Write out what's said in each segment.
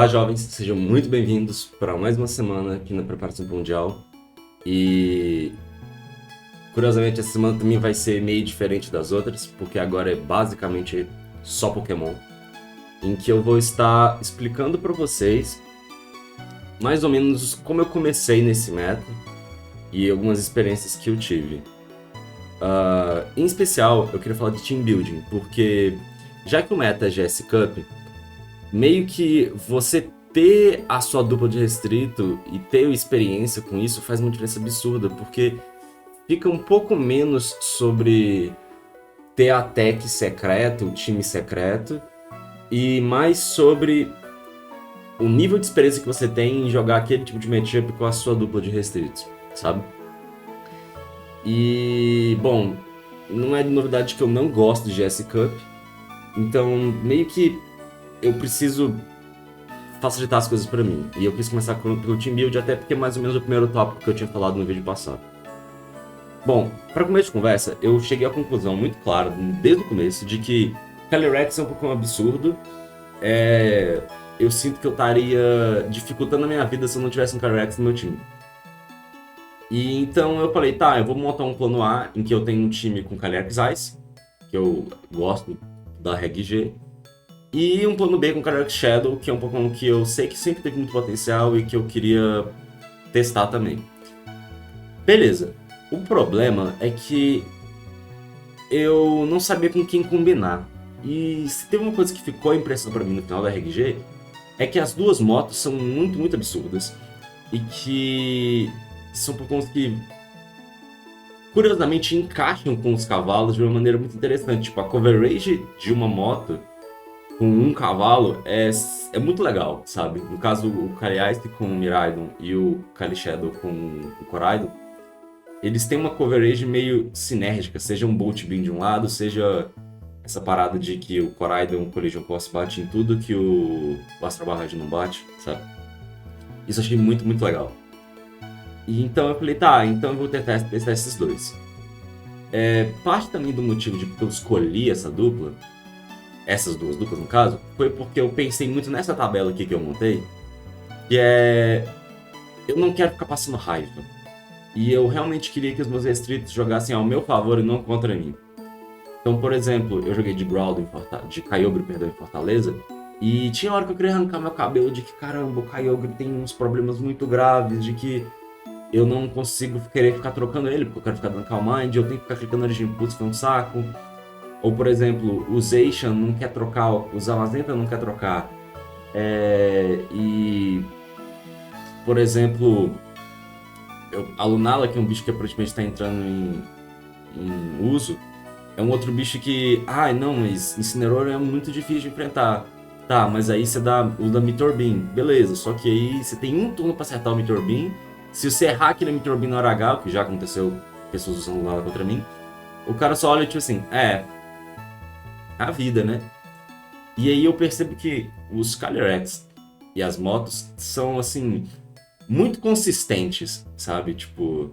Olá, jovens, sejam muito bem-vindos para mais uma semana aqui na Preparação pro Mundial. E curiosamente, essa semana também vai ser meio diferente das outras, porque agora é basicamente só Pokémon, em que eu vou estar explicando para vocês mais ou menos como eu comecei nesse meta e algumas experiências que eu tive. Em especial, eu queria falar de Team Building, porque já que o meta é GS Cup, meio que você ter a sua dupla de restrito e ter experiência com isso faz uma diferença absurda, porque fica um pouco menos sobre ter a tech secreta, o time secreto, e mais sobre o nível de experiência que você tem em jogar aquele tipo de matchup com a sua dupla de restritos, sabe? E, bom, não é de novidade que eu não gosto de GS Cup, então meio que eu preciso facilitar as coisas pra mim. E eu quis começar pelo Team Build, até porque é mais ou menos o primeiro tópico que eu tinha falado no vídeo passado. Bom, para começo de conversa, eu cheguei à conclusão muito clara, desde o começo, de que Calyrex é um pouco um absurdo. Eu sinto que eu estaria dificultando a minha vida se eu não tivesse um Calyrex no meu time. E então eu falei, tá, eu vou montar um plano A, em que eu tenho um time com Calyrex Ice, que eu gosto da Reg G, e um plano B com Calyrex Shadow, que é um Pokémon que eu sei que sempre teve muito potencial e que eu queria testar também. Beleza. O problema é que eu não sabia com quem combinar. E se teve uma coisa que ficou a impressão pra mim no final da RG, é que as duas motos são muito, muito absurdas. E que são Pokémons que, curiosamente, encaixam com os cavalos de uma maneira muito interessante. Tipo, a coverage de uma moto com um cavalo é muito legal, sabe? No caso, o Calyrex com o Miraidon e o Shadow com o Koraidon, eles têm uma coverage meio sinérgica, seja um Bolt Beam de um lado, seja essa parada de que o Koraidon, o Collision Course bate em tudo que o Astral Barrage não bate, sabe? Isso eu achei muito, muito legal. E então eu falei, tá, então eu vou testar esses dois. Parte também do motivo de que eu escolhi essa dupla, essas duas duplas no caso, foi porque eu pensei muito nessa tabela aqui que eu montei, que eu não quero ficar passando raiva. E eu realmente queria que os meus restritos jogassem ao meu favor e não contra mim. Então, por exemplo, eu joguei de Groudon de Kyogre, perdão, em Fortaleza, e tinha hora que eu queria arrancar meu cabelo de que, caramba, o Kyogre tem uns problemas muito graves, de que eu não consigo querer ficar trocando ele, porque eu quero ficar dando Calm Mind, eu tenho que ficar clicando Origin Impulse, que é um saco. Ou, por exemplo, o Zacian não quer trocar, o Zamazenta não quer trocar. E, por exemplo, a Lunala, que é um bicho que aparentemente está entrando em uso, é um outro bicho que, não, mas Incineroar é muito difícil de enfrentar. Tá, mas aí você usa Meteor Beam, beleza, só que aí você tem um turno pra acertar o Meteor Beam. Se você errar aquele Meteor Beam no hora H, o que já aconteceu, pessoas usando Lunala contra mim, o cara só olha tipo assim, a vida, né? E aí eu percebo que os Calyrex e as motos são, assim, muito consistentes, sabe? Tipo,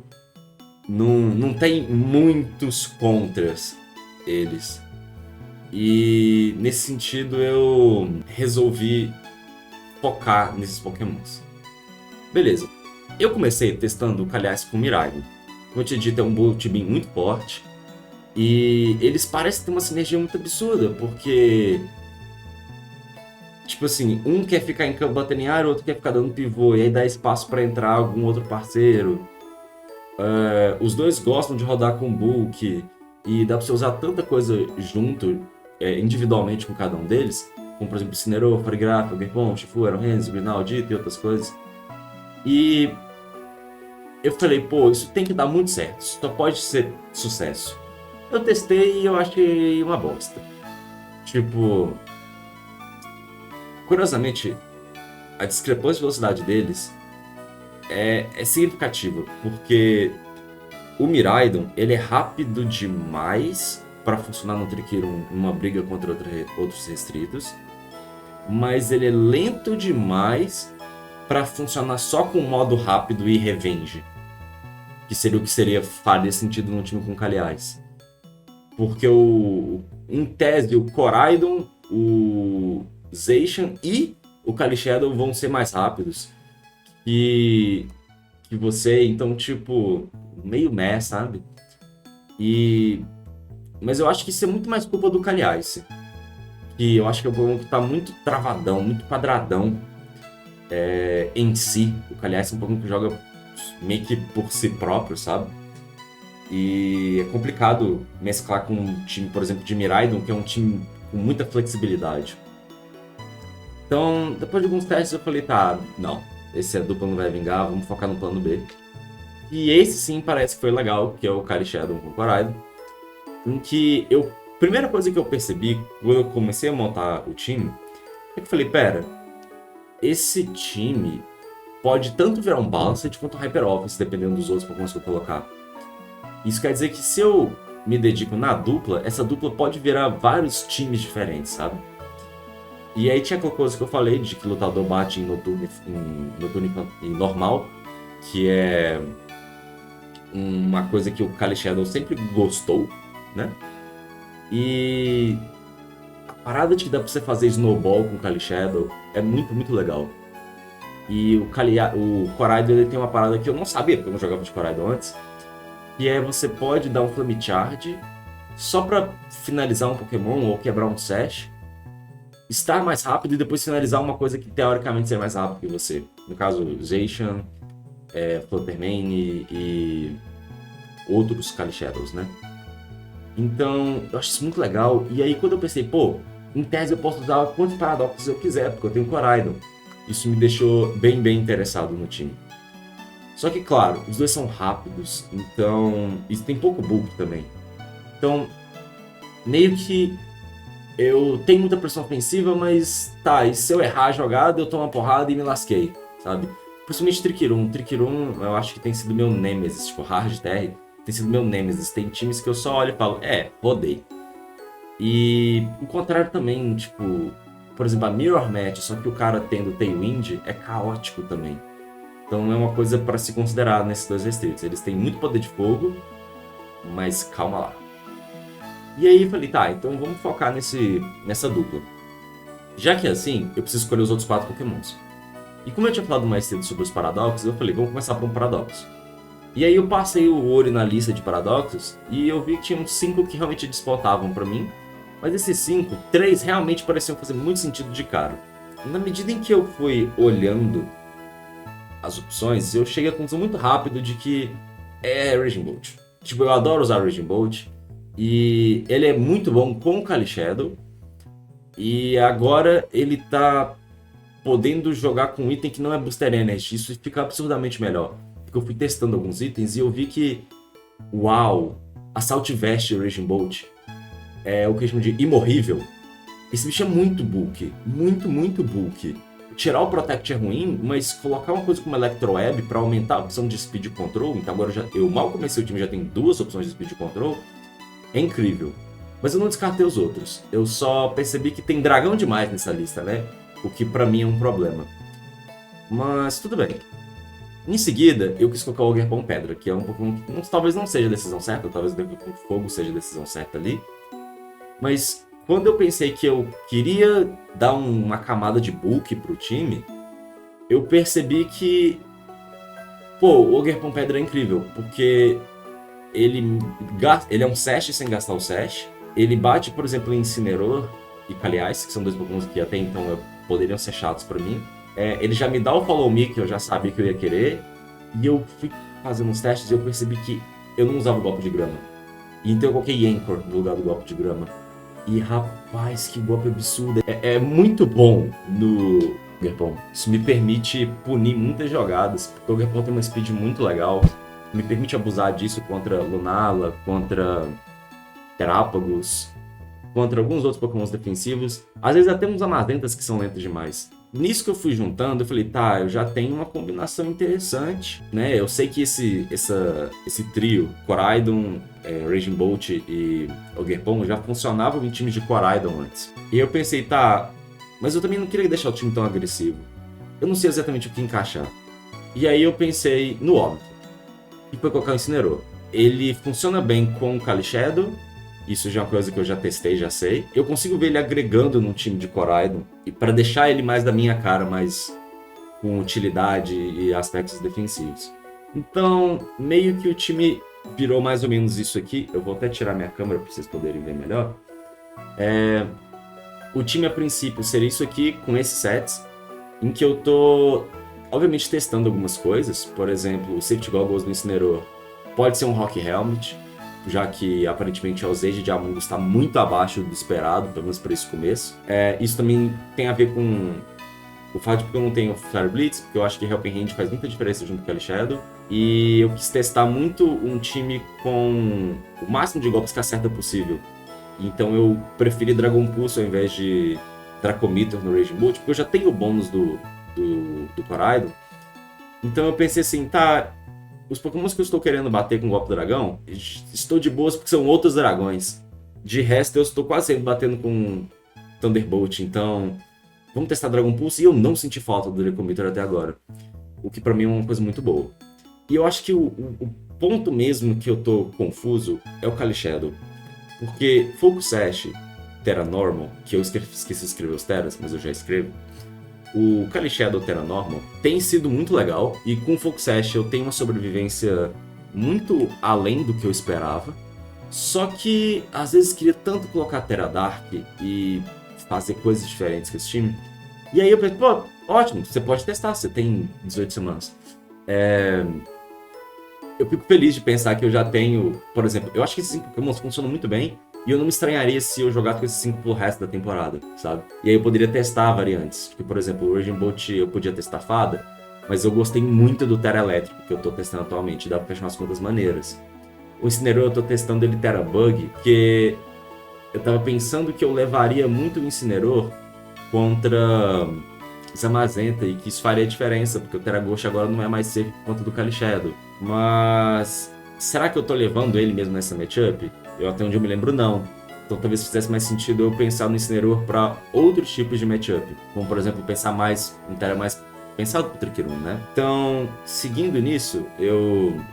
não tem muitos contras eles. E nesse sentido eu resolvi focar nesses Pokémons. Beleza. Eu comecei testando o Calyrex com o Miraidon. Como eu tinha dito, é um Bolt Beam muito forte. E eles parecem ter uma sinergia muito absurda, porque, tipo assim, um quer ficar em campo batendo em área, o outro quer ficar dando pivô, e aí dá espaço para entrar algum outro parceiro. Os dois gostam de rodar com bulk, e dá pra você usar tanta coisa junto, individualmente com cada um deles, como por exemplo Incineroar, Farigraf, Ogerpon, Shifu, Aerohense, Grinaldito e outras coisas. E eu falei, pô, isso tem que dar muito certo, isso só pode ser sucesso. Eu testei e eu achei uma bosta. Tipo, curiosamente, a discrepância de velocidade deles é significativa, porque o Miraidon, ele é rápido demais para funcionar no Triqueiro numa briga contra outros restritos, mas ele é lento demais para funcionar só com modo rápido e revenge, que seria o que faria sentido num time com Calyrex. Porque em tese, o Koraidon, o Zacian e o Kali Shadow vão ser mais rápidos que você, então, tipo, meio meh, sabe? Mas eu acho que isso é muito mais culpa do Kali Ice. Que eu acho que é um Pokémon que tá muito travadão, muito quadradão em si. O Kali Ice é um Pokémon que joga meio que por si próprio, sabe? E é complicado mesclar com um time, por exemplo, de Miraidon, que é um time com muita flexibilidade. Então, depois de alguns testes, eu falei, tá, não, esse a dupla não vai vingar, vamos focar no plano B. E esse sim parece que foi legal, que é o Kali Shadow com o Koraidon. Em que primeira coisa que eu percebi quando eu comecei a montar o time é que eu falei, pera, esse time pode tanto virar um Balanced quanto um Hyper Office, dependendo dos outros Pokémon que eu colocar. Isso quer dizer que se eu me dedico na dupla, essa dupla pode virar vários times diferentes, sabe? E aí tinha aquela coisa que eu falei, de que lutador bate em noturno e normal, que é uma coisa que o Kali Shadow sempre gostou, né? E a parada de que dá pra você fazer snowball com o Kali Shadow é muito, muito legal. E o Koraidon ele tem uma parada que eu não sabia, porque eu não jogava de Koraidon antes, que é você pode dar um Flame Charge só pra finalizar um Pokémon ou quebrar um Sash, estar mais rápido e depois finalizar uma coisa que teoricamente seja mais rápido que você. No caso, Zacian, Fluttermane e outros Kali Shadows, né? Então, eu acho isso muito legal. E aí, quando eu pensei, pô, em tese eu posso usar quantos Paradoxos eu quiser, porque eu tenho Koraidon. Isso me deixou bem, bem interessado no time. Só que, claro, os dois são rápidos, então... E tem pouco bulk também. Então, meio que eu tenho muita pressão ofensiva, mas tá, e se eu errar a jogada, eu tomo uma porrada e me lasquei, sabe? Principalmente Triquirum. Triquirum, eu acho que tem sido meu Nemesis, tipo, Hard Terry tem sido meu Nemesis. Tem times que eu só olho e falo, rodei. E o contrário também, tipo, por exemplo, a Mirror Match, só que o cara tendo Tailwind é caótico também. Então é uma coisa para se considerar nesses dois restritos. Eles têm muito poder de fogo, mas calma lá. E aí eu falei, tá, então vamos focar nessa dupla. Já que é assim, eu preciso escolher os outros 4 Pokémons. E como eu tinha falado mais cedo sobre os Paradoxos, eu falei, vamos começar por um Paradoxo. E aí eu passei o olho na lista de Paradoxos e eu vi que tinha uns 5 que realmente despontavam pra mim. Mas desses 5, 3 realmente pareciam fazer muito sentido de cara. E na medida em que eu fui olhando as opções, eu cheguei à conclusão muito rápido de que é Raging Bolt. Tipo, eu adoro usar Raging Bolt. E ele é muito bom com o Kali Shadow. E agora ele tá podendo jogar com um item que não é Booster Energy. Isso fica absurdamente melhor. Porque eu fui testando alguns itens e eu vi que... Uau! Assault Vest Raging Bolt é o que eu chamo de imorrível. Esse bicho é muito bulk. Muito, muito bulk. Tirar o Protect é ruim, mas colocar uma coisa como Electro Web pra aumentar a opção de Speed Control... Então agora eu mal comecei o time, já tem 2 opções de Speed Control. É incrível. Mas eu não descartei os outros. Eu só percebi que tem dragão demais nessa lista, né? O que pra mim é um problema. Mas tudo bem. Em seguida, eu quis colocar o Ogerpon Pedra, que é um Pokémon que talvez não seja a decisão certa, talvez o Ogerpon Fogo seja a decisão certa ali. Mas quando eu pensei que eu queria dar uma camada de bulk pro time, eu percebi que, pô, o Ogerpon Pedra é incrível, porque ele é um Sash sem gastar o Sash, ele bate, por exemplo, em Incineroar e Kali Ice, que são 2 Pokémon que até então poderiam ser chatos pra mim. Ele já me dá o Follow Me, que eu já sabia que eu ia querer. E eu fui fazendo uns testes e eu percebi que eu não usava o golpe de grama. E então eu coloquei Anchor no lugar do golpe de grama. E rapaz, que golpe absurdo. É muito bom no Ogerpon. Isso me permite punir muitas jogadas, porque o Ogerpon tem uma speed muito legal. Me permite abusar disso contra Lunala, contra Terápagos, contra alguns outros Pokémons defensivos. Às vezes até uns Amazentas que são lentos demais. Nisso que eu fui juntando, eu falei, tá, eu já tenho uma combinação interessante, né? Eu sei que esse trio, Koraidon, Raging Bolt e Ogerpon, já funcionavam em times de Koraidon antes. E eu pensei, tá, mas eu também não queria deixar o time tão agressivo. Eu não sei exatamente o que encaixar. E aí eu pensei no óbvio, e foi colocar o Incineroar. Ele funciona bem com o Kali Shadow, Isso já é uma coisa que eu já testei, já sei. Eu consigo ver ele agregando num time de Koraidon, e para deixar ele mais da minha cara, mais com utilidade e aspectos defensivos. Então, meio que o time virou mais ou menos isso aqui. Eu vou até tirar minha câmera para vocês poderem ver melhor. O time, a princípio, seria isso aqui, com esses sets, em que eu tô, obviamente, testando algumas coisas. Por exemplo, o Safety Goggles do Incineroar pode ser um Rock Helmet, já que, aparentemente, a usage de Among Us está muito abaixo do esperado, pelo menos para esse começo. Isso também tem a ver com o fato de que eu não tenho Fire Blitz, porque eu acho que Helping Hand faz muita diferença junto com o Kelly Shadow. E eu quis testar muito um time com o máximo de golpes que acerta possível. Então eu preferi Dragon Pulse ao invés de Dracometer no Rage Bolt, porque eu já tenho o bônus do Koraidon. Então eu pensei assim, tá, os Pokémons que eu estou querendo bater com o golpe do dragão, estou de boas porque são outros dragões. De resto eu estou quase sempre batendo com Thunderbolt, então vamos testar Dragon Pulse, e eu não senti falta do Dracometer até agora. O que pra mim é uma coisa muito boa. E eu acho que o ponto mesmo que eu tô confuso é o Kali Shadow. Porque Focus Sash, Terra Normal, que eu esqueci de escrever os Terras, mas eu já escrevo. O Kali Shadow Terra Normal tem sido muito legal, e com Focus Sash eu tenho uma sobrevivência muito além do que eu esperava. Só que às vezes queria tanto colocar Terra Dark e fazer coisas diferentes com esse time. E aí eu pensei, pô, ótimo, você pode testar, você tem 18 semanas. Eu fico feliz de pensar que eu já tenho, por exemplo, eu acho que esses 5 Pokémon funcionam muito bem, e eu não me estranharia se eu jogasse com esses 5 pro resto da temporada, sabe? E aí eu poderia testar variantes. Porque, por exemplo, o Raging Bolt eu podia testar Fada, mas eu gostei muito do Terra Elétrico, que eu tô testando atualmente, dá pra fechar umas contas maneiras. O Incineroar eu tô testando ele Terra Bug, porque eu tava pensando que eu levaria muito o Incineroar contra Zamazenta, e que isso faria diferença, porque o Terra Ghost agora não é mais safe por conta do Kali Shadow. Mas será que eu tô levando ele mesmo nessa matchup? Eu até onde eu me lembro, não. Então talvez fizesse mais sentido eu pensar no Incineroar para outros tipos de matchup. Como, por exemplo, pensar mais um Terra mais pensado pro Trick Room, né? Então, seguindo nisso,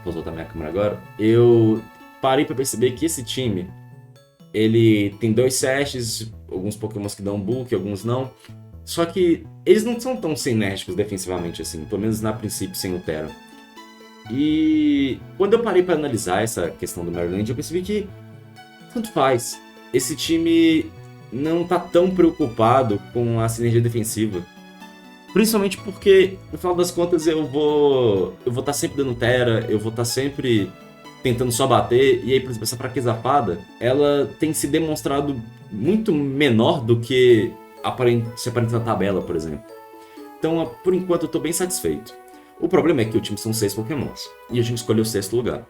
vou voltar minha câmera agora. Eu parei para perceber que esse time, ele tem 2 sashes, alguns Pokémons que dão bulk, alguns não. Só que eles não são tão sinérgicos defensivamente assim, pelo menos na princípio sem o Terra. E quando eu parei para analisar essa questão do Maryland, eu percebi que tanto faz. Esse time não tá tão preocupado com a sinergia defensiva. Principalmente porque, no final das contas, eu vou estar sempre dando Terra, eu vou estar sempre tentando só bater, e aí, por exemplo, essa fraqueza Fada, ela tem se demonstrado muito menor do que se aparenta na tabela, por exemplo. Então, por enquanto, eu tô bem satisfeito. O problema é que o time são 6 Pokémons, e a gente escolheu o 6º lugar.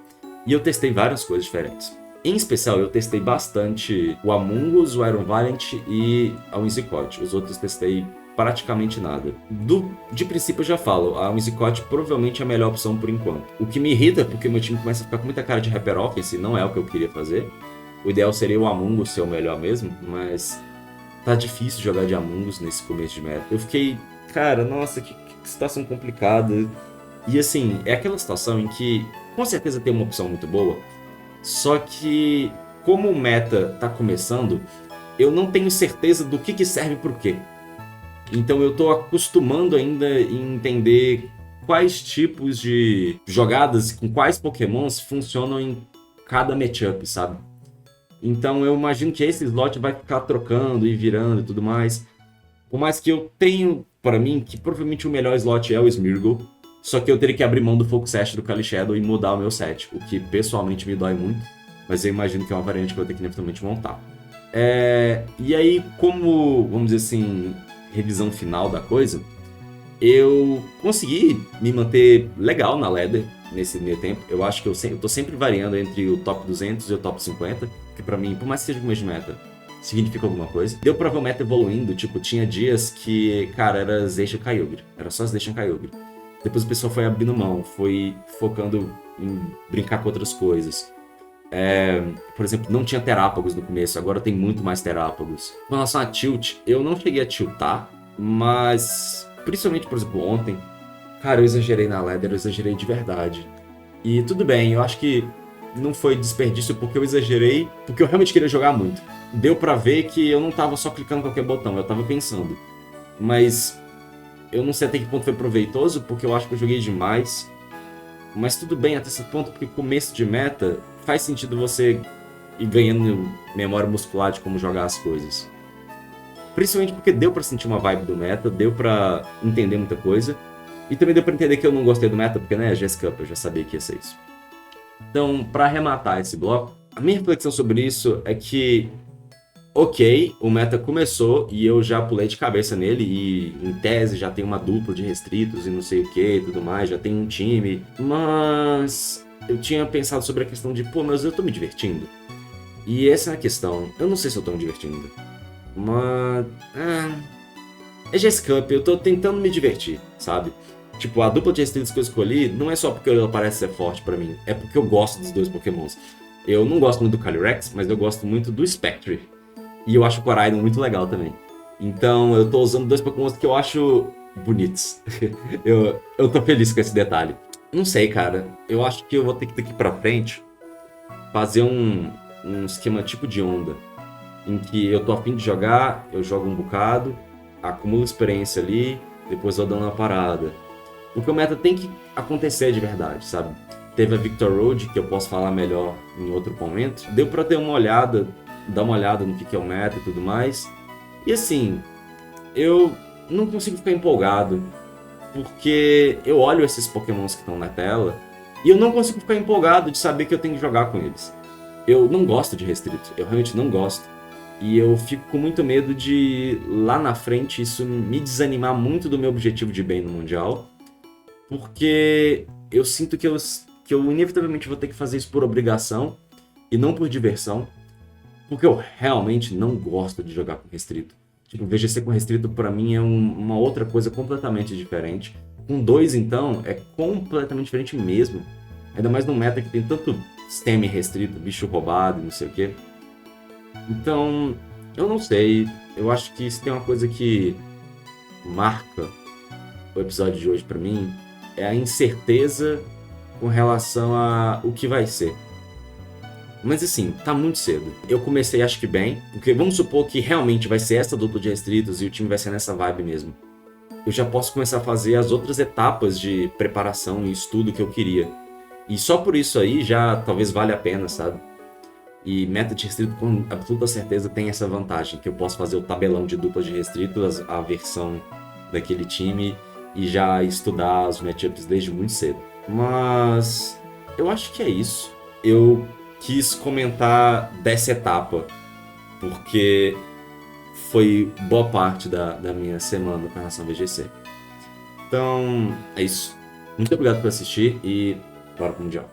E eu testei várias coisas diferentes. Em especial, eu testei bastante o Among Us, o Iron Valiant e a Whimsicott. Os outros testei praticamente nada. De princípio eu já falo, a Whimsicott provavelmente é a melhor opção por enquanto. O que me irrita é porque meu time começa a ficar com muita cara de Hyper Offense, não é o que eu queria fazer. O ideal seria o Among Us ser o melhor mesmo, mas tá difícil jogar de Among Us nesse começo de meta. Eu fiquei, cara, nossa, que situação complicada. E assim, é aquela situação em que com certeza tem uma opção muito boa, só que como o meta tá começando, eu não tenho certeza do que serve pro quê. Então eu tô acostumando ainda em entender quais tipos de jogadas com quais Pokémons funcionam em cada matchup, sabe? Então eu imagino que esse slot vai ficar trocando e virando e tudo mais. Por mais que eu tenho para mim que provavelmente o melhor slot é o Smeargle, só que eu teria que abrir mão do Focus Sash do Kali Shadow e mudar o meu set, o que pessoalmente me dói muito, mas eu imagino que é uma variante que eu vou ter que inevitavelmente montar. E aí, como, vamos dizer assim, revisão final da coisa, eu consegui me manter legal na ladder nesse meio tempo. Eu acho que eu tô sempre variando entre o top 200 e o top 50, que pra mim, por mais que seja começo de meta, significa alguma coisa. Deu pra ver o meta evoluindo, tipo, tinha dias que, cara, era Zacian Kyogre, era só Zacian Kyogre. Depois o pessoal foi abrindo mão, foi focando em brincar com outras coisas. Por exemplo, não tinha terápagos no começo, agora tem muito mais terápagos. Com relação a tilt, eu não cheguei a tiltar, mas principalmente, por exemplo, ontem, cara, eu exagerei na ladder, eu exagerei de verdade. E tudo bem, eu acho que não foi desperdício porque eu exagerei, porque eu realmente queria jogar muito. Deu pra ver que eu não tava só clicando em qualquer botão, eu tava pensando. Mas eu não sei até que ponto foi proveitoso, porque eu acho que eu joguei demais. Mas tudo bem até esse ponto, porque começo de meta faz sentido você ir ganhando memória muscular de como jogar as coisas. Principalmente porque deu pra sentir uma vibe do meta, deu pra entender muita coisa. E também deu pra entender que eu não gostei do meta, porque, né, Jessica Cup, eu já sabia que ia ser isso. Então, pra arrematar esse bloco, a minha reflexão sobre isso é que, ok, o meta começou e eu já pulei de cabeça nele e, em tese, já tem uma dupla de restritos e não sei o que e tudo mais, já tem um time, mas eu tinha pensado sobre a questão de, pô, mas eu tô me divertindo. E essa é a questão, eu não sei se eu tô me divertindo, mas... é Jessica Cup, eu tô tentando me divertir, sabe? Tipo, a dupla de restritos que eu escolhi não é só porque ela parece ser forte pra mim, é porque eu gosto dos dois pokémons. Eu não gosto muito do Calyrex, mas eu gosto muito do Spectre. E eu acho o Coraidon muito legal também. Então eu tô usando dois pokémons que eu acho bonitos. eu tô feliz com esse detalhe. Não sei, cara. Eu acho que eu vou ter que daqui pra frente fazer um esquema tipo de onda. Em que eu tô a fim de jogar, eu jogo um bocado, acumulo experiência ali, depois eu dou uma parada. Porque o meta tem que acontecer de verdade, sabe? Teve a Victor Road, que eu posso falar melhor em outro momento. Deu pra ter uma olhada, dar uma olhada no que é o meta e tudo mais. E assim, eu não consigo ficar empolgado, porque eu olho esses pokémons que estão na tela e eu não consigo ficar empolgado de saber que eu tenho que jogar com eles. Eu não gosto de restrito, eu realmente não gosto. E eu fico com muito medo de, lá na frente, isso me desanimar muito do meu objetivo de bem no Mundial. Porque eu sinto que eu inevitavelmente vou ter que fazer isso por obrigação e não por diversão. Porque eu realmente não gosto de jogar com restrito. Tipo, VGC com restrito pra mim é uma outra coisa completamente diferente. Com dois, então, é completamente diferente mesmo. Ainda mais no meta que tem tanto stem restrito, bicho roubado e não sei o quê. Então, eu não sei. Eu acho que se tem uma coisa que marca o episódio de hoje pra mim, é a incerteza com relação a o que vai ser. Mas assim, tá muito cedo. Eu comecei acho que bem, porque vamos supor que realmente vai ser essa dupla de restritos e o time vai ser nessa vibe mesmo. Eu já posso começar a fazer as outras etapas de preparação e estudo que eu queria. E só por isso aí já talvez valha a pena, sabe? E meta de restrito com absoluta certeza tem essa vantagem, que eu posso fazer o tabelão de duplas de restritos, a versão daquele time e já estudar os matchups desde muito cedo. Mas eu acho que é isso. Eu quis comentar dessa etapa, porque foi boa parte da minha semana com relação ao VGC. Então, é isso. Muito obrigado por assistir e bora pro Mundial.